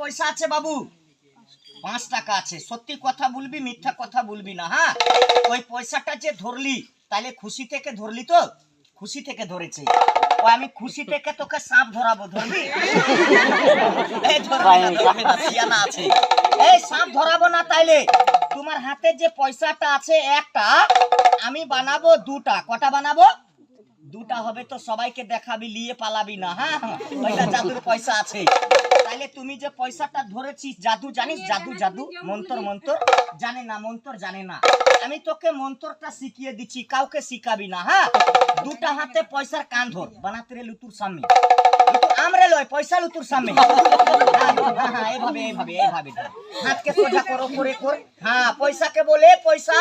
পয়সা আছে বাবু? 5 টাকা আছে। সত্যি কথা বলবি, মিথ্যা কথা বলবি না, হ্যাঁ? ওই পয়সাটা যে ধরলি, তাহলে খুশি থেকে ধরলি তো? খুশি থেকে ধরেছে। ও আমি খুশি থেকে তোকে সাপ ধরাবো, ধরবি? এই ধরবি না, সিয়ানা আছে। এই সাপ ধরাবো না, তাইলে তোমার হাতে যে পয়সাটা আছে একটা, আমি বানাবো 2টা। কটা বানাবো? 2টা হবে তো সবাইকে দেখাবি, নিয়ে পালাবি না, হ্যাঁ? ওইটা জাদুর পয়সা আছে। তাইলে তুমি যে পয়সাটা ধরেছিস, জাদু জানিস? জাদু জাদু মন্তর মন্তর জানে না, মন্তর জানে না। আমি তোকে মন্তরটা শিখিয়ে দিচ্ছি, কাউকে শিখাবি না, হ্যাঁ? 2টা হাতে পয়সার কান ধর, বানাতে রে লুতুর সামনে। আমরে লয়, পয়সা লুতুর সামনে। হ্যাঁ, এইভাবে এইভাবে এইভাবে হাতকে সোজা করো, করে কর। হ্যাঁ, পয়সাকে বলে পয়সা।